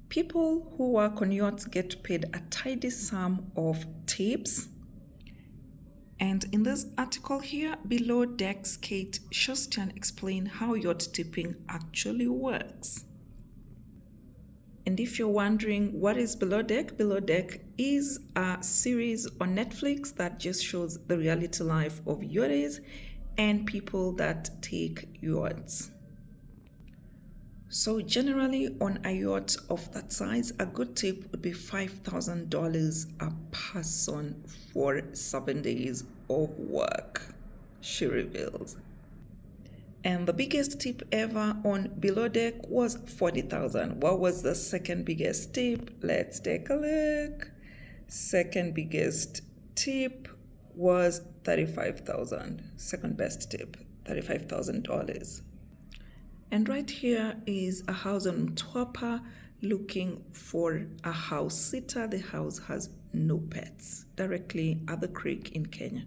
People who work on yachts get paid a tidy sum of tips. And in this article here, Below Deck's Kate Shostian explain how yacht tipping actually works. And if you're wondering what is Below Deck is a series on Netflix that just shows the reality life of yachties and people that take yachts. So generally on a yacht of that size, a good tip would be $5,000 a person for 7 days of work, she reveals. And the biggest tip ever on Below Deck was $40,000. What was the second biggest tip? Let's take a look. Second biggest tip was $35,000. Second best tip, $35,000. And right here is a house on Mtwapa looking for a house sitter. The house has no pets, directly at the creek in Kenya.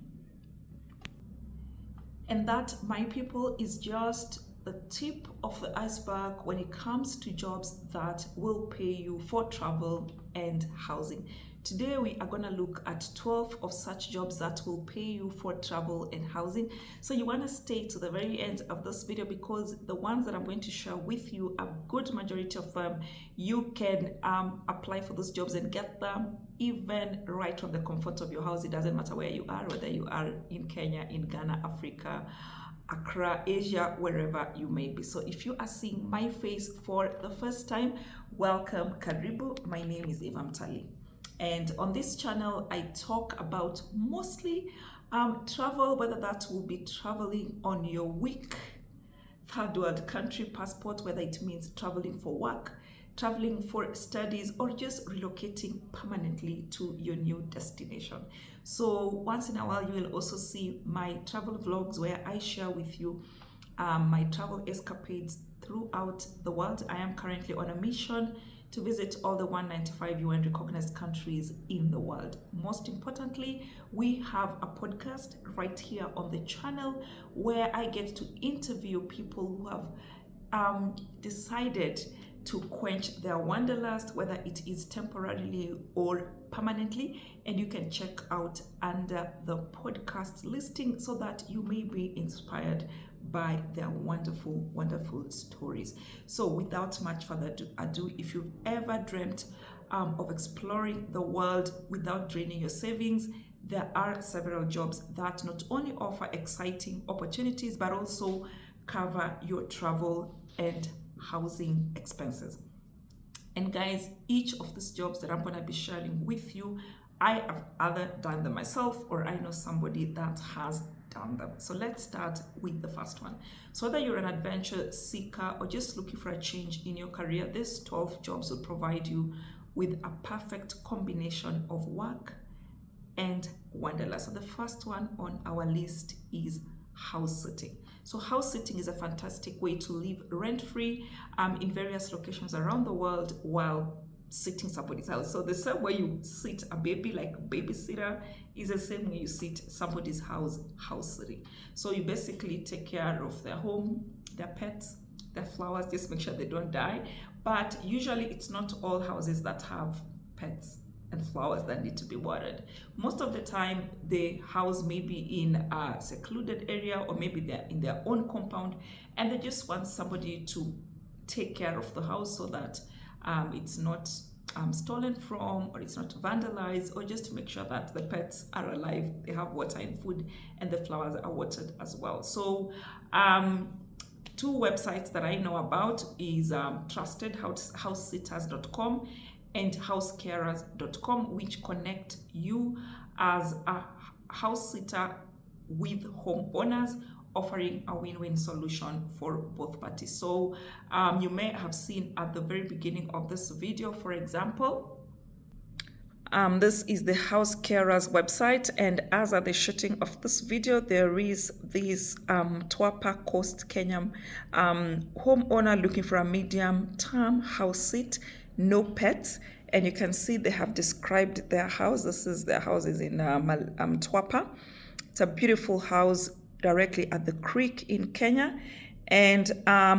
And that, my people, is just the tip of the iceberg when it comes to jobs that will pay you for travel and housing. Today we are going to look at 12 of such jobs that will pay you for travel and housing. So you want to stay to the very end of this video, because the ones that I'm going to share with you, a good majority of them, you can apply for those jobs and get them even right from the comfort of your house. It doesn't matter where you are, whether you are in Kenya, in Ghana, Africa, Accra, Asia, wherever you may be. So if you are seeing my face for the first time, welcome, karibu. My name is Eva Mtali. And on this channel, I talk about mostly travel, whether that will be traveling on your weak third world country passport, whether it means traveling for work, traveling for studies, or just relocating permanently to your new destination. So once in a while, you will also see my travel vlogs where I share with you my travel escapades throughout the world. I am currently on a mission to visit all the 195 UN recognized countries in the world. Most importantly, we have a podcast right here on the channel where I get to interview people who have decided to quench their wanderlust, whether it is temporarily or permanently, and you can check out under the podcast listing so that you may be inspired by their wonderful, wonderful stories. So without much further ado, if you've ever dreamt of exploring the world without draining your savings, there are several jobs that not only offer exciting opportunities, but also cover your travel and housing expenses. And guys, each of these jobs that I'm going to be sharing with you, I have either done them myself or I know somebody that has done them. So let's start with the first one. So whether you're an adventure seeker or just looking for a change in your career, these 12 jobs will provide you with a perfect combination of work and wanderlust. So the first one on our list is house sitting. So house sitting is a fantastic way to live rent-free in various locations around the world while sitting somebody's house. So the same way you sit a baby, like babysitter, is the same way you sit somebody's house sitting. So you basically take care of their home, their pets, their flowers, just make sure they don't die. But usually it's not all houses that have pets and flowers that need to be watered. Most of the time, the house may be in a secluded area, or maybe they're in their own compound, and they just want somebody to take care of the house so that it's not stolen from, or it's not vandalized, or just to make sure that the pets are alive, they have water and food, and the flowers are watered as well. So two websites that I know about is trustedhousesitters.com and housecarers.com, which connect you as a house sitter with homeowners, offering a win-win solution for both parties. So you may have seen at the very beginning of this video, for example, this is the House Carers website, and as at the shooting of this video, there is this Mtwapa Coast, Kenya homeowner looking for a medium-term house sit, no pets, and you can see they have described their house. This is their houses in Mtwapa. It's a beautiful house directly at the creek in Kenya, And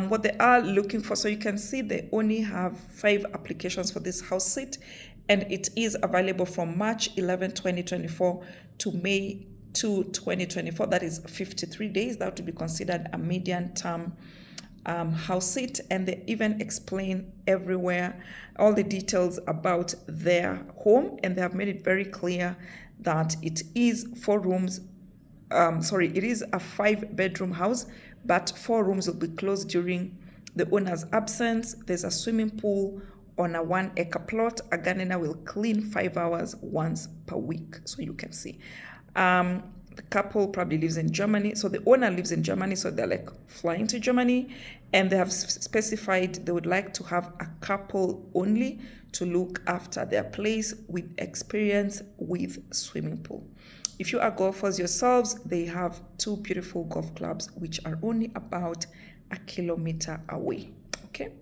what they are looking for, so you can see they only have 5 applications for this house seat, and it is available from March 11, 2024 to May 2, 2024. That is 53 days. That would be considered a median term house seat. And they even explain everywhere all the details about their home, and they have made it very clear that it is 4 rooms. It is a 5-bedroom house, but 4 rooms will be closed during the owner's absence. There's a swimming pool on a 1-acre plot. A gardener will clean 5 hours once per week, so you can see. The couple probably lives in Germany. So the owner lives in Germany, so they're like flying to Germany, and they have specified they would like to have a couple only to look after their place with experience with swimming pool. If you are golfers yourselves, they have 2 beautiful golf clubs which are only about 1 kilometer away. Okay.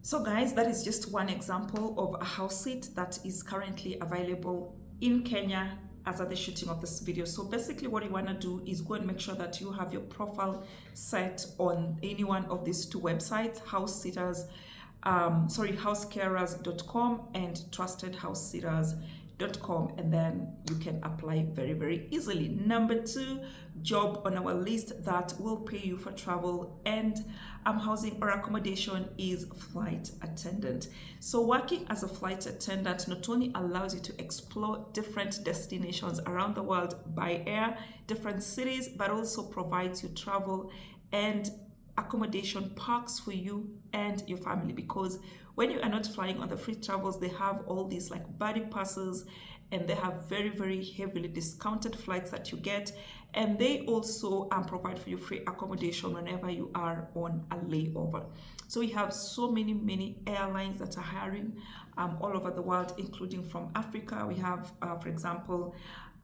So guys, that is just one example of a house seat that is currently available in Kenya as at the shooting of this video. So basically what you want to do is go and make sure that you have your profile set on any one of these 2 websites, housecarers.com and trustedhousesitters.com, and then you can apply very, very easily. Number 2 job on our list that will pay you for travel and housing or accommodation is flight attendant. So working as a flight attendant not only allows you to explore different destinations around the world by air, different cities, but also provides you travel and accommodation perks for you and your family, because when you are not flying on the free travels, they have all these like buddy passes, and they have very, very heavily discounted flights that you get, and they also provide for you free accommodation whenever you are on a layover. So we have so many airlines that are hiring all over the world, including from Africa. We have for example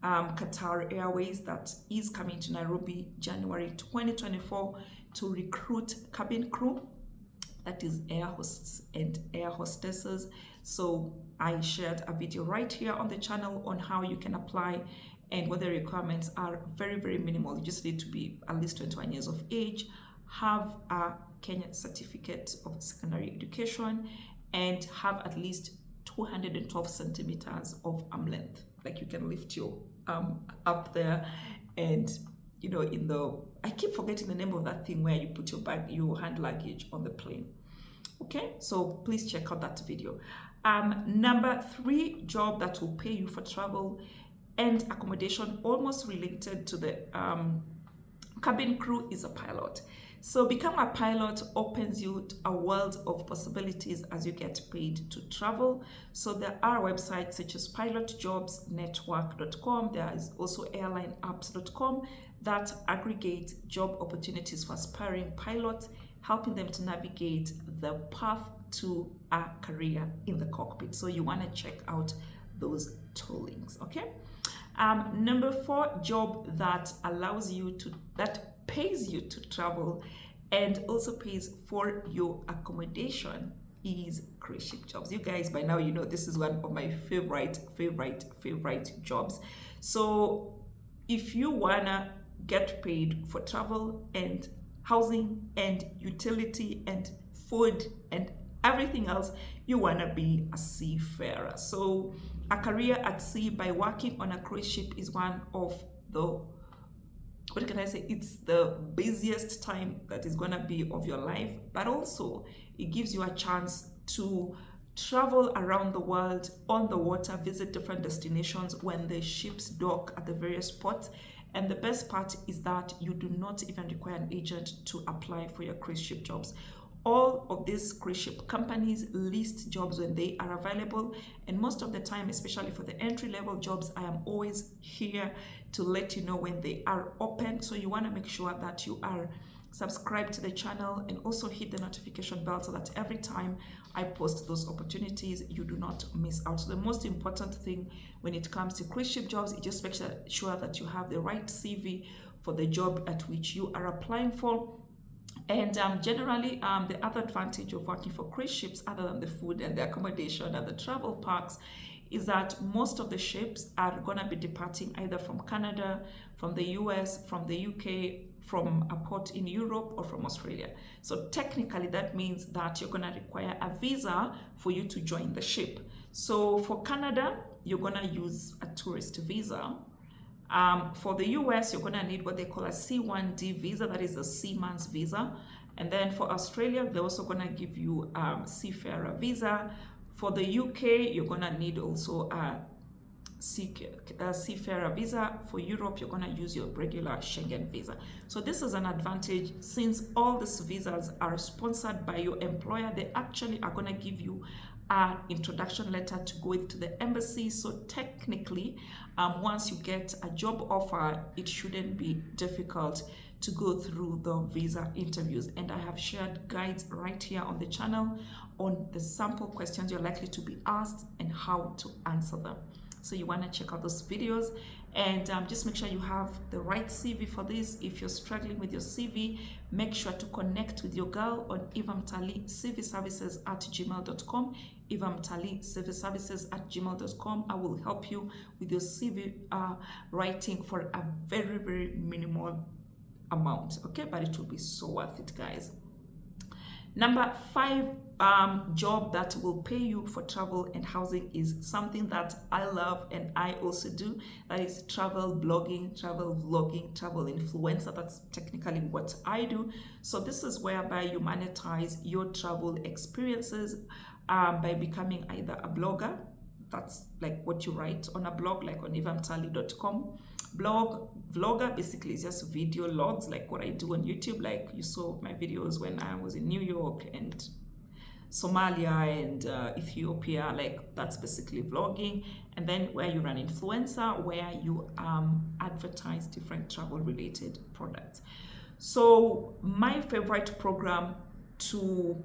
Qatar Airways that is coming to Nairobi January 2024 to recruit cabin crew, that is air hosts and air hostesses. So I shared a video right here on the channel on how you can apply, and what the requirements are very, very minimal. You just need to be at least 21 years of age, have a Kenya certificate of secondary education, and have at least 212 centimeters of arm length. Like you can lift your arm up there, and you know, in the, I keep forgetting the name of that thing where you put your bag, your hand luggage on the plane. Okay, so please check out that video. Number 3 job that will pay you for travel and accommodation, almost related to the cabin crew, is a pilot. So become a pilot opens you a world of possibilities as you get paid to travel. So there are websites such as pilotjobsnetwork.com. There is also airlineapps.com that aggregate job opportunities for aspiring pilots, helping them to navigate the path to a career in the cockpit. So you want to check out those 2 links. Okay. Number 4 job that allows you to, that pays you to travel and also pays for your accommodation is cruise ship jobs. You guys, by now you know this is one of my favorite jobs. So if you wanna get paid for travel and housing and utility and food and everything else, you wanna be a seafarer. So a career at sea by working on a cruise ship is one of the, what can I say, it's the busiest time that is gonna be of your life, but also it gives you a chance to travel around the world on the water, visit different destinations when the ships dock at the various ports. And the best part is that you do not even require an agent to apply for your cruise ship jobs. All of these cruise ship companies list jobs when they are available, and most of the time, especially for the entry-level jobs, I am always here to let you know when they are open. So you want to make sure that you are subscribed to the channel and also hit the notification bell so that every time I post those opportunities, you do not miss out. So the most important thing when it comes to cruise ship jobs is just make sure that you have the right CV for the job at which you are applying for. And generally, the other advantage of working for cruise ships, other than the food and the accommodation and the travel parks, is that most of the ships are going to be departing either from Canada, from the US, from the UK, from a port in Europe or from Australia. So technically that means that you're gonna require a visa for you to join the ship. So for Canada, you're gonna use a tourist visa. For the US, you're gonna need what they call a C1D visa, that is a seaman's visa. And then for Australia, they're also gonna give you a seafarer visa. For the UK, you're gonna need also a seafarer visa. For Europe, you're gonna use your regular Schengen visa. So this is an advantage since all these visas are sponsored by your employer. They actually are gonna give you an introduction letter to go with to the embassy. So technically, once you get a job offer, it shouldn't be difficult to go through the visa interviews. And I have shared guides right here on the channel on the sample questions you're likely to be asked and how to answer them. So you want to check out those videos, and just make sure you have the right CV for this. If you're struggling with your CV, make sure to connect with your girl on evamtali@cvservices@gmail.com. evamtali@cvservices@gmail.com. I will help you with your CV writing for a very, very minimal amount, okay? But it will be so worth it, guys. Number 5 job that will pay you for travel and housing is something that I love and I also do. That is travel blogging, travel vlogging, travel influencer. That's technically what I do. So this is whereby you monetize your travel experiences by becoming either a blogger. That's like what you write on a blog, like on evamtali.com. Vlogger basically is just video logs, like what I do on YouTube. Like you saw my videos when I was in New York and Somalia and Ethiopia. Like that's basically vlogging. And then where you run influencer, where you advertise different travel related products. So my favorite program to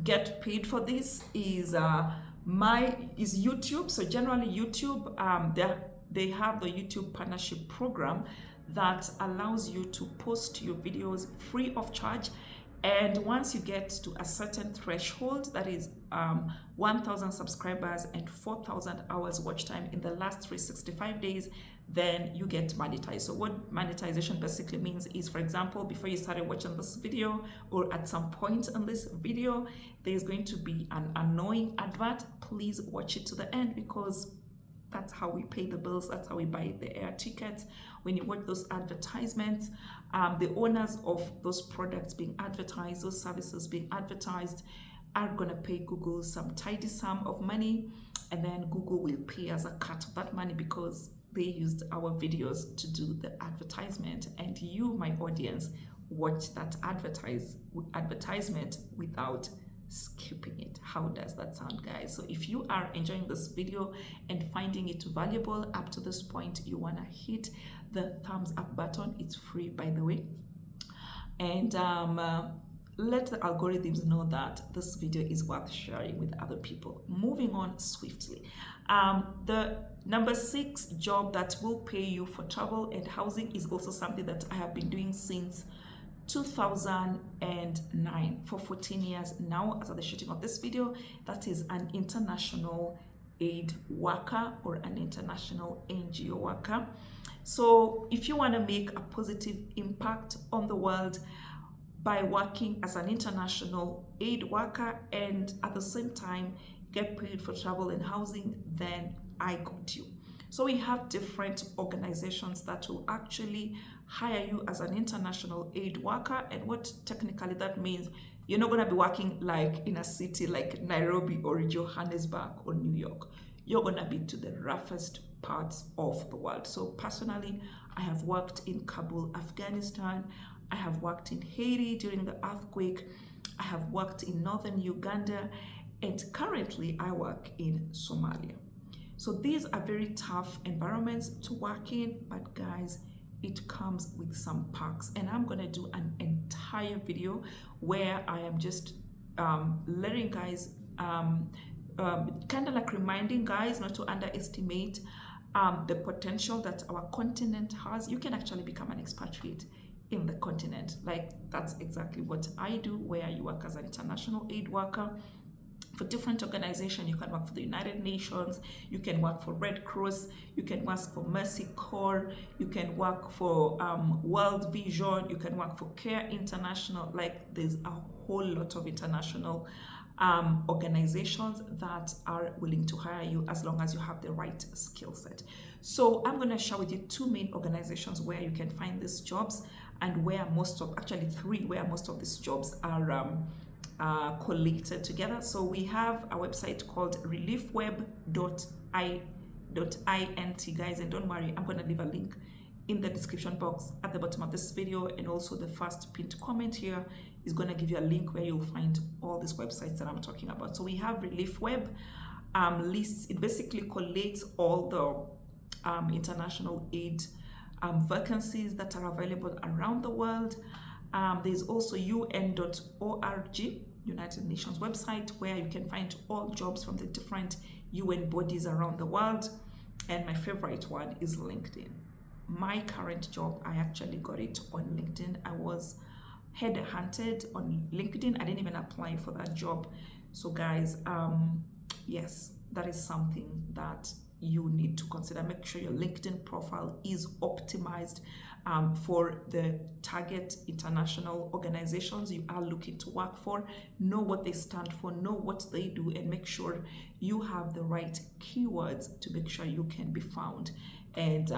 get paid for this is YouTube. So generally YouTube, they have the YouTube partnership program that allows you to post your videos free of charge. And once you get to a certain threshold, that is 1,000 subscribers and 4,000 hours watch time in the last 365 days, then you get monetized. So what monetization basically means is, for example, before you started watching this video or at some point in this video, there's going to be an annoying advert. Please watch it to the end, because that's how we pay the bills. That's how we buy the air tickets. When you watch those advertisements, the owners of those products being advertised, those services being advertised, are going to pay Google some tidy sum of money, and then Google will pay us a cut of that money because they used our videos to do the advertisement, and you, my audience, watch that advertisement without skipping it. How does that sound, guys? So if you are enjoying this video and finding it valuable up to this point, you want to hit the thumbs up button. It's free, by the way, and let the algorithms know that this video is worth sharing with other people. Moving on swiftly, the number 6 job that will pay you for travel and housing is also something that I have been doing since 2009, for 14 years now as of the shooting of this video. That is an international aid worker or an international NGO worker. So if you want to make a positive impact on the world by working as an international aid worker and at the same time get paid for travel and housing, then I got you. So we have different organizations that will actually hire you as an international aid worker. And what technically that means, you're not going to be working like in a city like Nairobi or Johannesburg or New York. You're going to be to the roughest parts of the world. So personally, I have worked in Kabul, Afghanistan. I have worked in Haiti during the earthquake. I have worked in northern Uganda, and currently I work in Somalia. So these are very tough environments to work in, but guys, it comes with some perks. And I'm gonna do an entire video where I am just letting guys, kind of like reminding guys not to underestimate the potential that our continent has. You can actually become an expatriate in the continent. Like that's exactly what I do, where you work as an international aid worker. for different organizations. You can work for the United Nations, you can work for Red Cross, you can work for Mercy Corps, you can work for World Vision, you can work for Care International. Like, there's a whole lot of international organizations that are willing to hire you as long as you have the right skill set. So I'm going to share with you two main organizations where you can find these jobs, and where most of, actually three, where most of these jobs are collated together. So we have a website called reliefweb.int, guys, and don't worry, I'm going to leave a link in the description box at the bottom of this video, and also the first pinned comment here is going to give you a link where you'll find all these websites that I'm talking about. So we have ReliefWeb lists, it basically collates all the international aid vacancies that are available around the world. There's also UN.org, United Nations website, where you can find all jobs from the different UN bodies around the world. And my favorite one is LinkedIn. My current job, I actually got it on LinkedIn. I was headhunted on LinkedIn. I didn't even apply for that job. So guys, yes, that is something that you need to consider. Make sure your LinkedIn profile is optimized for the target international organizations you are looking to work for. Know what they stand for, know what they do, and make sure you have the right keywords to make sure you can be found. And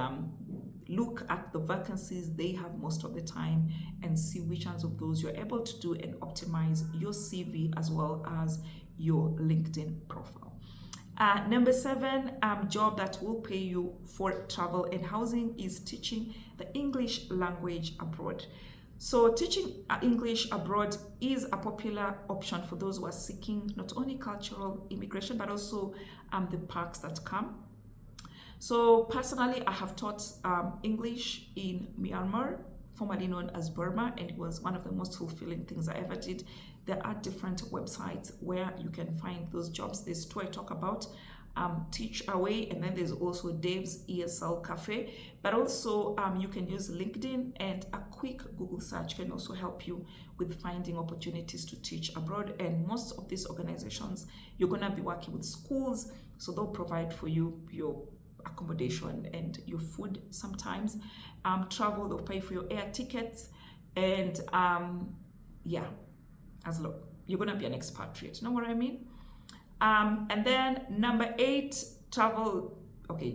look at the vacancies they have most of the time and see which ones of those you're able to do, and optimize your CV as well as your LinkedIn profile. Number 7, job that will pay you for travel and housing is teaching the English language abroad. So teaching English abroad is a popular option for those who are seeking not only cultural immigration, but also the perks that come. So personally, I have taught English in Myanmar, formerly known as Burma, and it was one of the most fulfilling things I ever did. There are different websites where you can find those jobs. There's two I talk about, Teach Away, and then there's also Dave's ESL Cafe. But also you can use LinkedIn, and a quick Google search can also help you with finding opportunities to teach abroad. And most of these organizations, you're gonna be working with schools, so they'll provide for you your accommodation and your food sometimes. Travel, they'll pay for your air tickets, and yeah, as long you're gonna be an expatriate, you know what I mean? And then number 8, travel,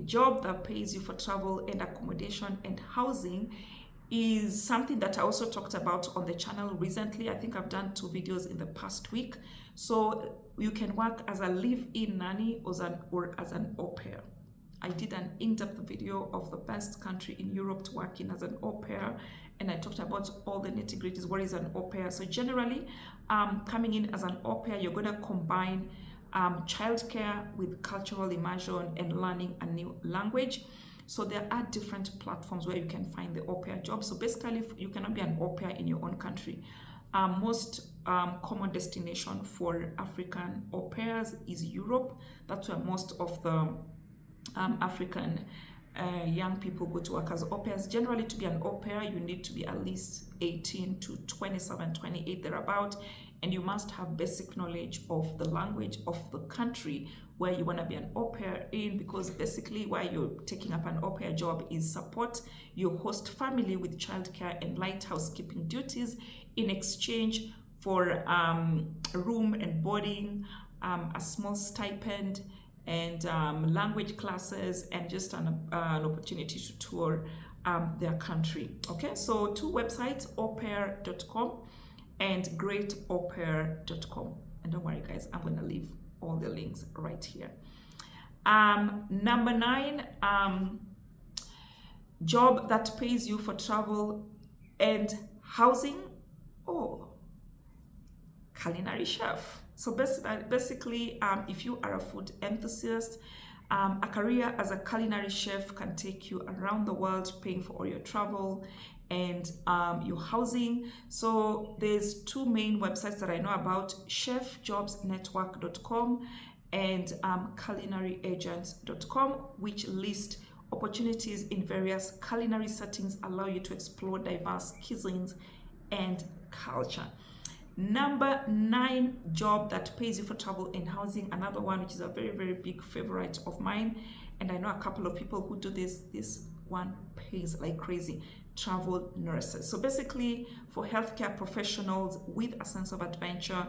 job that pays you for travel and accommodation and housing is something that I also talked about on the channel recently. I think I've done 2 videos in the past week. So you can work as a live-in nanny or as an au pair. I did an in-depth video of the best country in Europe to work in as an au pair, and I talked about all the nitty-gritties. What is an au pair? So generally, coming in as an au pair, you're going to combine childcare with cultural immersion and learning a new language. So there are different platforms where you can find the au pair job. So basically, you cannot be an au pair in your own country. Most common destination for African au pairs is Europe. That's where most of the African young people go to work as au pairs. Generally, to be an au pair, you need to be at least 18 to 27, 28 thereabout, and you must have basic knowledge of the language of the country where you want to be an au pair in, because basically why you're taking up an au pair job is support your host family with childcare and light housekeeping duties in exchange for room and boarding, a small stipend, and language classes, and just an opportunity to tour their country. Okay, so 2 websites, aupair.com and greataupair.com. And don't worry guys, I'm going to leave all the links right here. Number 9, job that pays you for travel and housing. Culinary chef. So basically, if you are a food enthusiast, a career as a culinary chef can take you around the world, paying for all your travel and your housing. So there's 2 main websites that I know about, chefjobsnetwork.com and culinaryagents.com, which list opportunities in various culinary settings, allow you to explore diverse cuisines and culture. Number 9 job that pays you for travel and housing, another one which is a very, very big favorite of mine, and I know a couple of people who do this one pays like crazy: travel nurses. So basically, for healthcare professionals with a sense of adventure,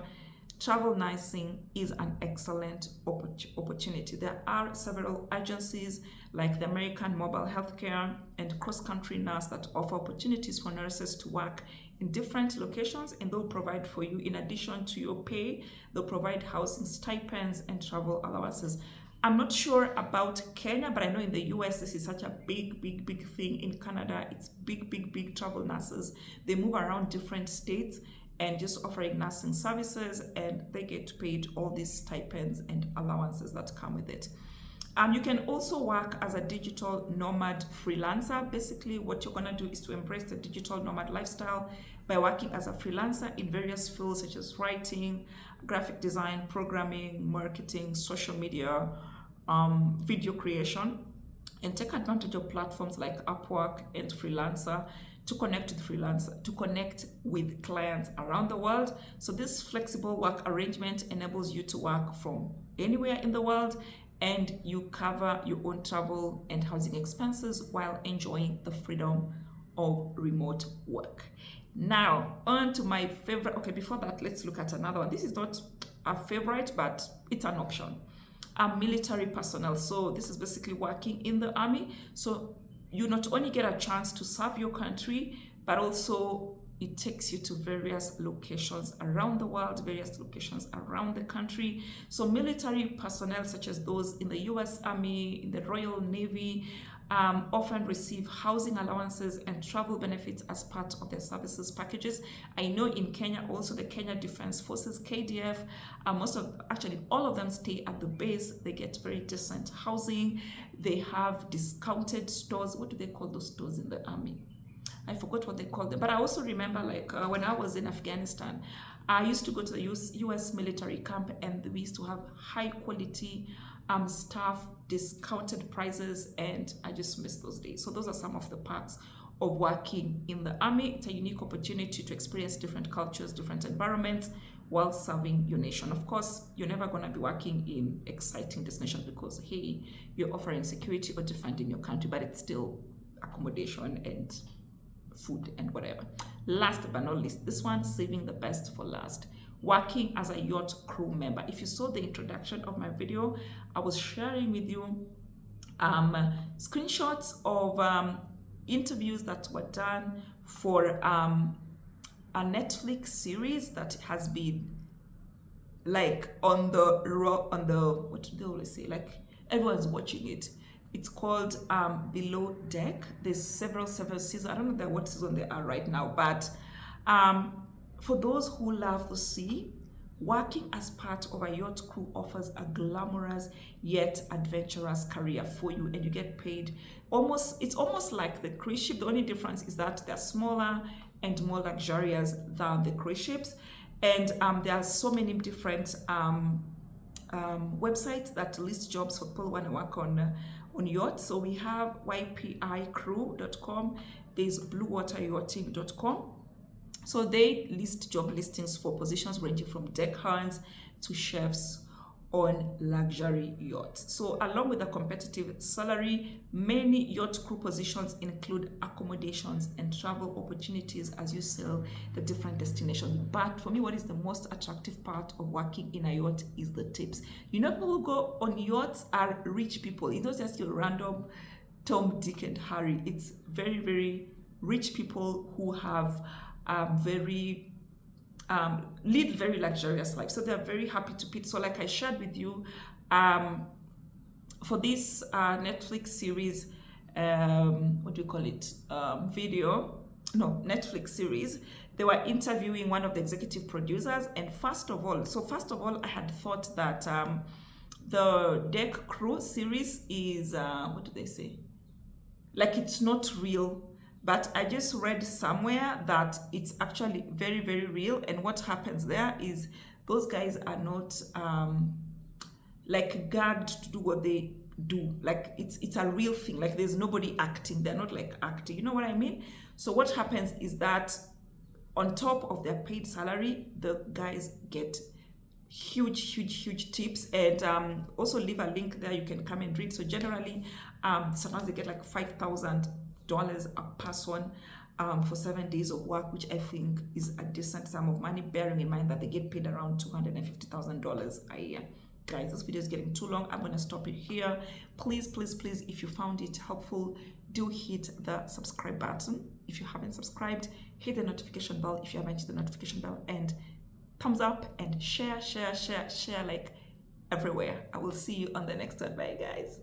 travel nursing is an excellent opportunity. There are several agencies like the American Mobile Healthcare and Cross Country Nurse that offer opportunities for nurses to work in different locations, and they'll provide for you, in addition to your pay, they'll provide housing stipends and travel allowances. I'm not sure about Kenya, but I know in the US this is such a big thing. In Canada, it's big travel nurses. They move around different states and just offering nursing services, and they get paid all these stipends and allowances that come with it. You can also work as a digital nomad freelancer. Basically, what you're gonna do is to embrace the digital nomad lifestyle by working as a freelancer in various fields such as writing, graphic design, programming, marketing, social media, video creation, and take advantage of platforms like Upwork and Freelancer to connect with clients around the world. So this flexible work arrangement enables you to work from anywhere in the world, and you cover your own travel and housing expenses while enjoying the freedom of remote work. Now, on to my favorite. Okay, before that, let's look at another one. This is not a favorite, but it's an option. Military personnel. So this is basically working in the army. So you not only get a chance to serve your country, but also it takes you to various locations around the world, various locations around the country. So military personnel such as those in the US Army, in the Royal Navy, often receive housing allowances and travel benefits as part of their services packages. I know in Kenya also, the Kenya Defense Forces, KDF, actually all of them stay at the base. They get very decent housing. They have discounted stores. What do they call those stores in the army? I forgot what they call them, but I also remember when I was in Afghanistan, I used to go to the US military camp, and we used to have high quality staff, discounted prices, and I just miss those days. So those are some of the perks of working in the army. It's a unique opportunity to experience different cultures, different environments while serving your nation. Of course, you're never going to be working in exciting destinations because, hey, you're offering security or defending your country, but it's still accommodation and food and whatever. Last but not least, this one, saving the best for last: working as a yacht crew member. If you saw the introduction of my video, I was sharing with you screenshots of interviews that were done for a Netflix series that has been like on the what do they always say, like everyone's watching it. It's called Below Deck. There's several seasons. I don't know what season they are right now, but for those who love the sea, working as part of a yacht crew offers a glamorous yet adventurous career for you, and you get paid it's almost like the cruise ship. The only difference is that they're smaller and more luxurious than the cruise ships. And there are so many different websites that list jobs for people who want to work on yachts. So we have ypicrew.com, there's bluewateryachting.com. So they list job listings for positions ranging from deck hands to chefs on luxury yachts. So along with a competitive salary, many yacht crew positions include accommodations and travel opportunities as you sail the different destinations. But for me, what is the most attractive part of working in a yacht is the tips. You know, people who go on yachts are rich people. It's not just your random Tom, Dick, and Harry. It's very, very rich people who have lead very luxurious life. So they're very happy to pitch. So like I shared with you, for this Netflix series, what do you call it? Netflix series, they were interviewing one of the executive producers. And first of all, I had thought that the Deck Crew series is, what do they say? Like it's not real. But I just read somewhere that it's actually very, very real. And what happens there is those guys are not like gagged to do what they do. Like it's a real thing. Like there's nobody acting. They're not like acting. You know what I mean? So what happens is that on top of their paid salary, the guys get huge tips. And also leave a link there, you can come and read. So generally, sometimes they get like $5,000 a person for 7 days of work, which I think is a decent sum of money, bearing in mind that they get paid around $250,000 a year. Guys, this video is getting too long. I'm going to stop it here. Please, if you found it helpful, do hit the subscribe button. If you haven't subscribed, hit the notification bell if you haven't hit the notification bell, and thumbs up and share like everywhere. I will see you on the next one. Bye, guys.